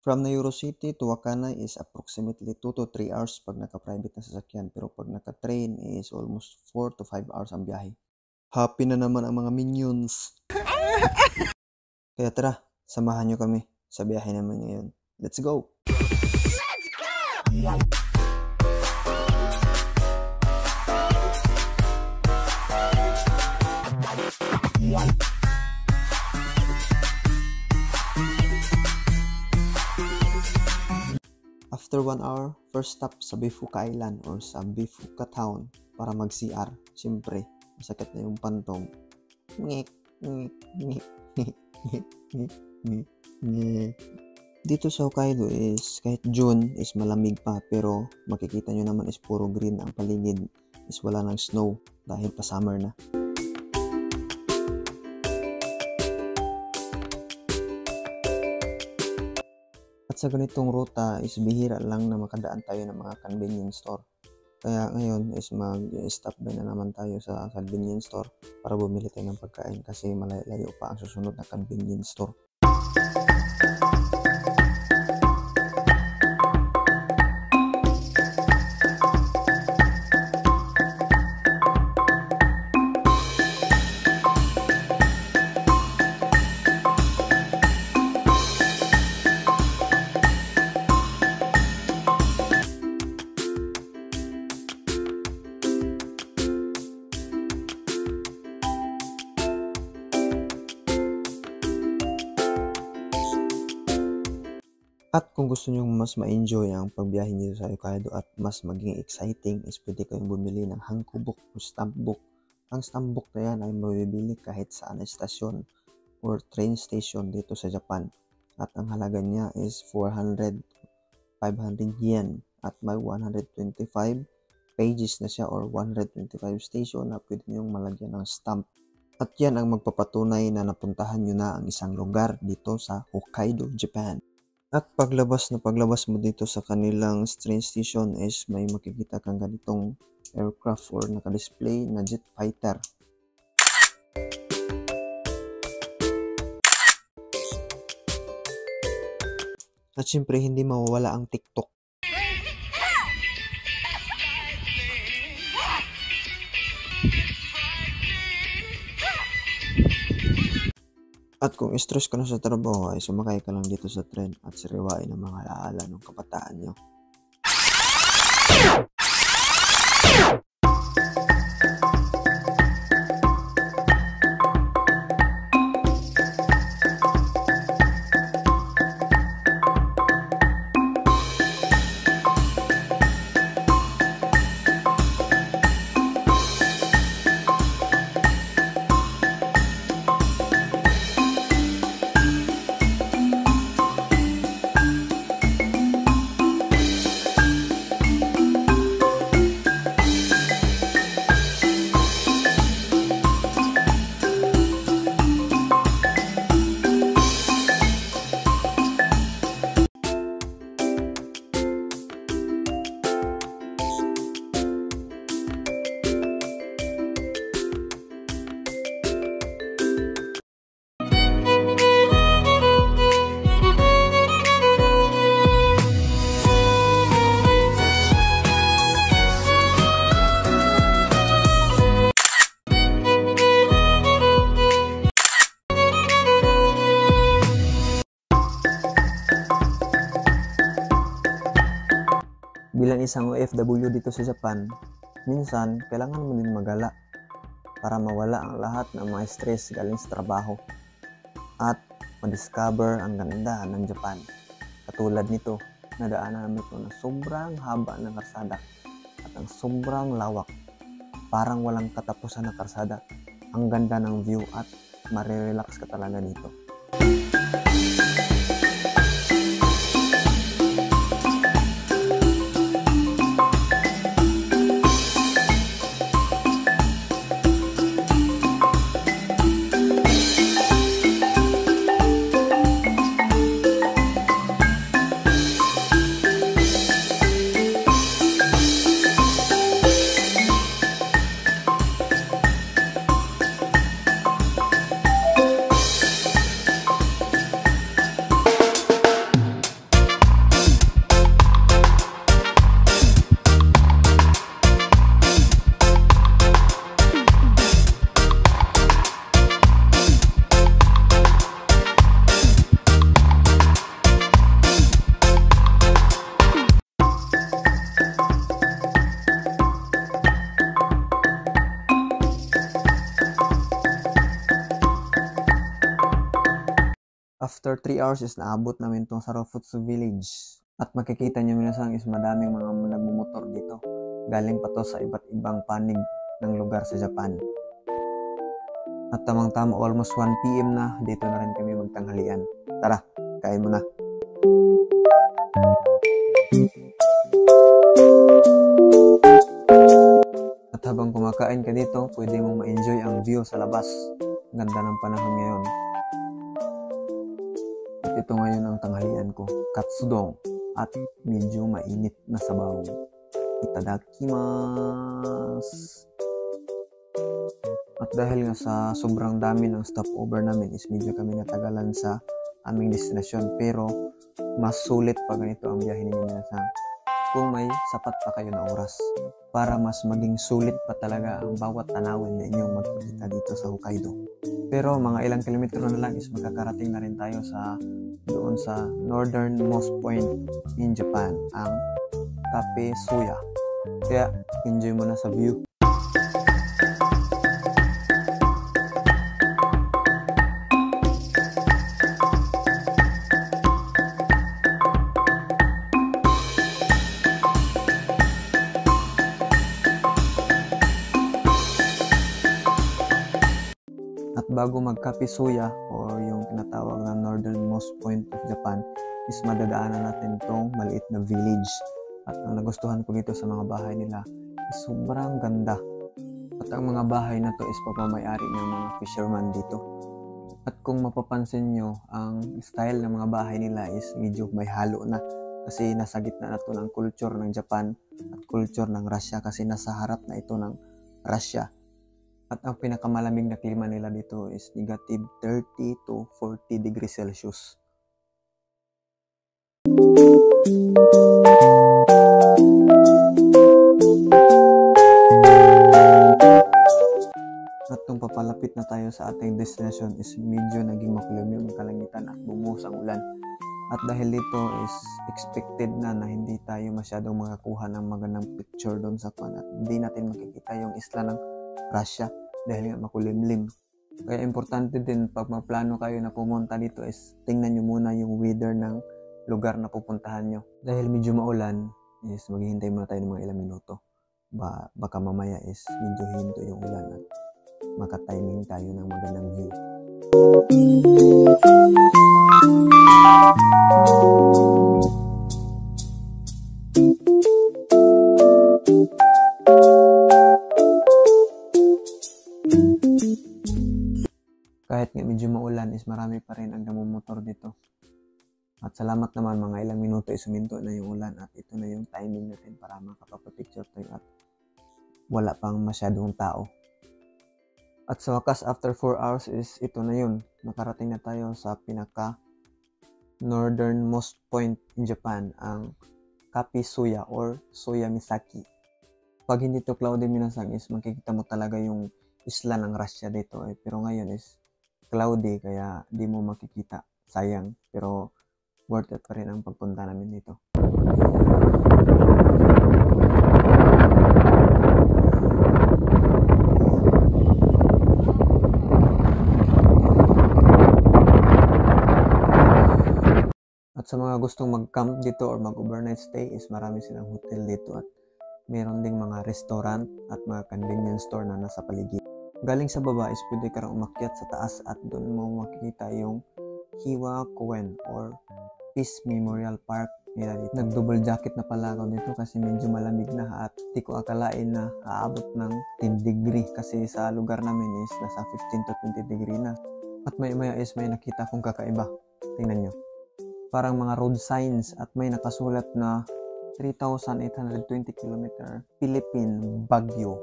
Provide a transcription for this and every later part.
From Nauru City to Wakana is approximately 2 to 3 hours pag naka-private na sasakyan, pero pag naka-train is almost 4 to 5 hours ang biyahe. Happy na naman ang mga minions. Kaya tara, samahan nyo kami sa biyahe naman ngayon. Let's go! After 1 hour, first stop sa Bifuka Island or sa Bifuka Town para mag-CR. Siyempre, masakit na yung pantong. Dito sa Hokkaido is kahit June is malamig pa, pero makikita nyo naman is puro green ang paligid, is wala ng snow dahil pa summer na. At sa ganitong ruta is bihira lang na makadaan tayo ng mga convenience store. Kaya ngayon is mag-stop by na naman tayo sa convenience store para bumili tayo ng pagkain kasi malayo pa ang susunod na convenience store. At kung gusto nyo mas ma-enjoy ang pagbiyahe nyo sa Hokkaido at mas maging exciting is pwede kayong bumili ng Hankobuk o stamp book. Ang stamp book na yan ay mabibili kahit saan na stasyon or train station dito sa Japan. At ang halaga niya is 400-500 yen at may 125 pages na siya or 125 station na pwede nyong malagyan ng stamp. At yan ang magpapatunay na napuntahan nyo na ang isang lugar dito sa Hokkaido, Japan. At paglabas mo dito sa kanilang train station is may makikita kang ganitong aircraft or naka-display na jet fighter. At syempre hindi mawawala ang TikTok. At kung stress ka na sa trabaho ay sumakay ka lang dito sa tren at sariwain ang mga alaala ng kabataan nyo. Bilang isang OFW dito sa Japan, minsan kailangan mo din magala para mawala ang lahat ng mga stress galing sa trabaho at madiscover ang ganda ng Japan. Katulad nito, nadaanan namin ito na sobrang haba ng karsada at ang sobrang lawak. Parang walang katapusan na karsada. Ang ganda ng view at marirelax ka talaga dito. after 3 hours is naabot namin itong Sarofutsu Village. At makikita nyo minasang is madaming mga nagmumotor dito. Galing pa to sa iba't ibang panig ng lugar sa Japan. At tamang-tama almost 1 PM na, dito na rin kami magtanghalian. Tara, kain mo na. At habang kumakain ka dito, pwede mong ma-enjoy ang view sa labas. Ganda ng panahon ngayon. At ito ngayon ang tanghalian ko, katsudon at medyo mainit na sabaw. Itadakimasu. At dahil nga sa sobrang dami ng stopover namin is medyo kami natagalan sa aming destinasyon, pero mas sulit pa ganito ang biyahe ninyo minsan kung may sapat pa kayo na oras para mas maging sulit pa talaga ang bawat tanawin na inyong makikita dito sa Hokkaido. Pero mga ilang kilometro na lang is makakarating na rin tayo sa doon sa northernmost point in Japan, ang Cape Suya. Kaya enjoy mo na sa view. At bago mag-Cape Suya or yung tinatawag na northernmost point of Japan is madadaanan natin tong maliit na village. At ang nagustuhan ko dito sa mga bahay nila is sobrang ganda. At ang mga bahay na to is papamay-ari ng mga fisherman dito. At kung mapapansin nyo, ang style ng mga bahay nila is medyo may halo na. Kasi nasa gitna na to ng culture ng Japan at culture ng Russia, kasi nasa harap na ito ng Russia. At ang pinakamalamig na klima nila dito is negative 30 to 40 degrees Celsius. At nung papalapit na tayo sa ating destination is medyo naging makulimlim ang kalangitan at bumuhos ang ulan. At dahil dito is expected na hindi tayo masyadong makakuha ng magandang picture doon sa pan at hindi natin makikita yung isla ng Russia dahil nga makulimlim. Kaya importante din pag maplano kayo na pumunta dito is tingnan nyo muna yung weather ng lugar na pupuntahan nyo. Dahil medyo maulan is maghihintay muna tayo ng mga ilang minuto. Baka mamaya is medyo hinto yung ulan at makatiming tayo ng magandang view. Kahit nga medyo maulan is marami pa rin ang namumotor dito. At salamat naman, mga ilang minuto is suminto na yung ulan at ito na yung timing natin para makapapapicture tayo at wala pang masyadong tao. At sa wakas, after 4 hours is ito na yun. Nakarating na tayo sa pinaka northernmost point in Japan, ang Cape Suya or Suya Misaki. Pag hindi to cloudy minasang is makikita mo talaga yung isla ng Russia dito. Pero ngayon is cloudy kaya di mo makikita. Sayang. Pero worth it pa rin ang pagpunta namin dito. At sa mga gustong mag-camp dito or mag-overnight stay is marami silang hotel dito at meron ding mga restaurant at mga convenience store na nasa paligid. Galing sa baba is pwede ka rin umakyat sa taas at doon mo makikita yung Hiwa Koen or Peace Memorial Park nila dito. Nag-double jacket na pala ako dito kasi medyo malamig na at di ko akalain na aabot ng 10 degree kasi sa lugar namin is nasa 15 to 20 degree na. At maya is may nakita akong kakaiba. Tingnan nyo. Parang mga road signs at may nakasulat na 3,820 km Philippine Baguio.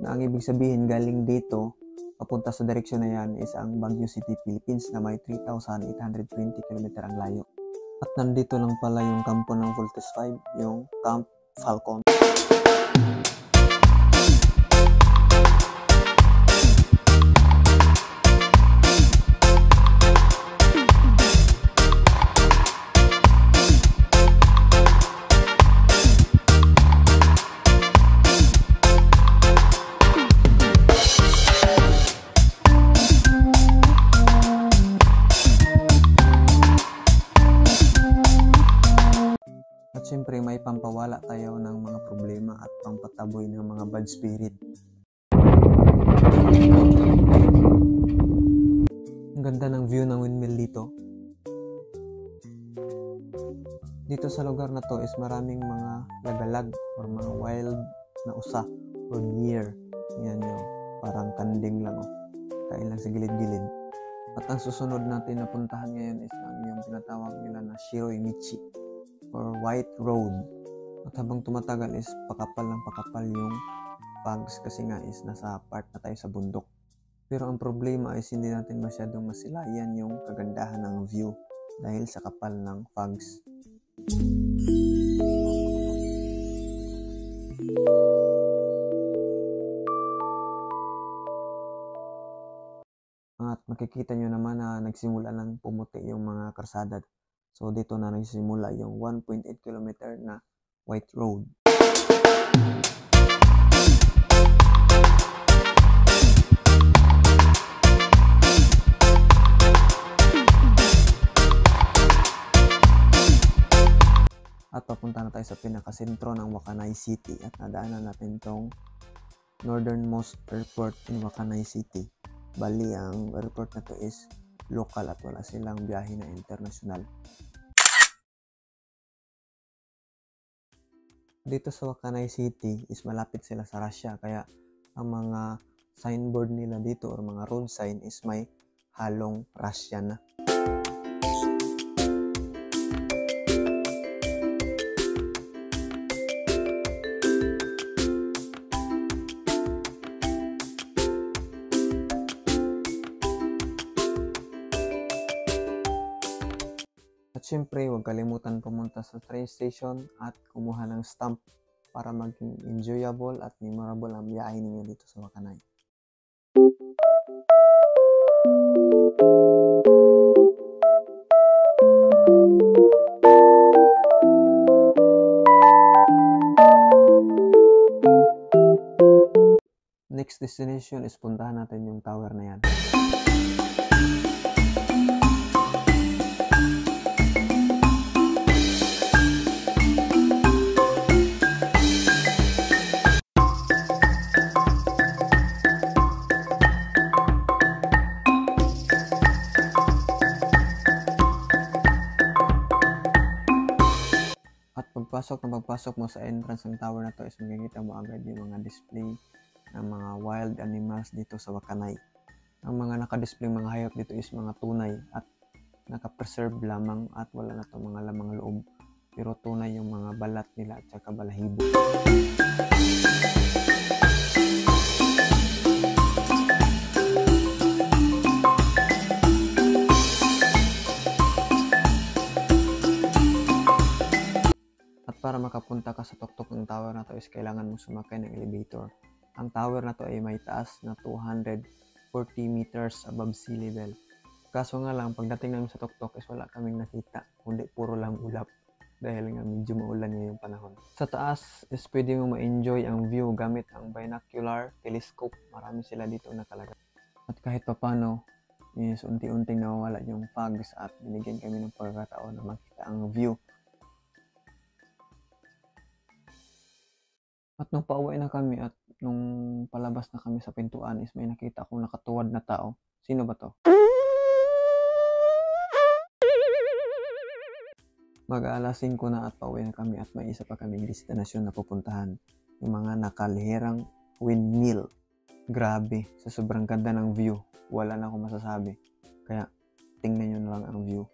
Na ang ibig sabihin galing dito papunta sa direksyon na yan is ang Baguio City, Philippines na may 3,820 km ang layo. At nandito lang pala yung kampo ng Voltes 5, yung Camp Falcon. syempre may pampawala tayo ng mga problema at pampataboy ng mga bad spirit. Ang ganda ng view ng windmill dito. Dito sa lugar na to is maraming mga lagalag or mga wild na usa or deer. Yan yung parang kanding lang kain lang sa gilid-gilid. At ang susunod natin na puntahan ngayon is yung tinatawag nila na Shiroi Michi or White Road. At habang tumatagal is pakapal yung fogs kasi nga is nasa part na tayo sa bundok. Pero ang problema is hindi natin masyadong masilayan yung kagandahan ng view dahil sa kapal ng fogs. At makikita nyo naman na nagsimula ng pumuti yung mga karsada. So dito na nagsimula yung 1.8 km na White Road. At papunta na tayo sa pinakasentro ng Wakanai City at nadaanan natin tong northernmost airport in Wakanai City. Bali, ang airport na to is local at wala silang biyahe na international. Dito sa Wakanai City is malapit sila sa Russia, kaya ang mga signboard nila dito or mga road sign is may halong Russian na. At syempre, huwag kalimutan pumunta sa train station at kumuha ng stamp para maging enjoyable at memorable ang biyahe ninyo dito sa Wakanai. Next destination is puntahan natin yung tower na yan. Pagpasok mo sa entrance ng tower na to is makikita mo agad yung mga display ng mga wild animals dito sa Wakanai. Ang mga naka-display mga hayop dito is mga tunay at naka-preserve lamang at wala na to mga lamang loob. Pero tunay yung mga balat nila at saka balahibo. Para makapunta ka sa tuktok ng tower na to is kailangan mo sumakay ng elevator. Ang tower na to ay may taas na 240 meters above sea level. Kaso nga lang, pagdating namin sa tuktok is wala kaming nakita, kundi puro lang ulap dahil nga medyo maulan ngayong panahon. Sa taas is pwede mo ma-enjoy ang view gamit ang binocular telescope. Marami sila dito nakalagay. At kahit papano is unti-unting nawawala yung fogs at binigyan kami ng pagkakataon na makita ang view. At nung pauwi na kami at nung palabas na kami sa pintuan is may nakita akong nakatuwad na tao. Sino ba to? Mag-aalas 5 na at pauwi na kami at may isa pa kaming destinasyon na pupuntahan. Yung mga nakalihirang windmill. Grabe, sa sobrang ganda ng view. Wala na akong masasabi. Kaya tingnan nyo na lang ang view.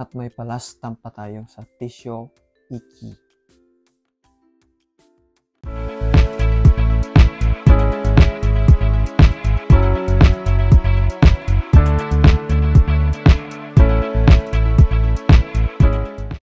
At may palas stamp pa tayo sa Tissho Iki.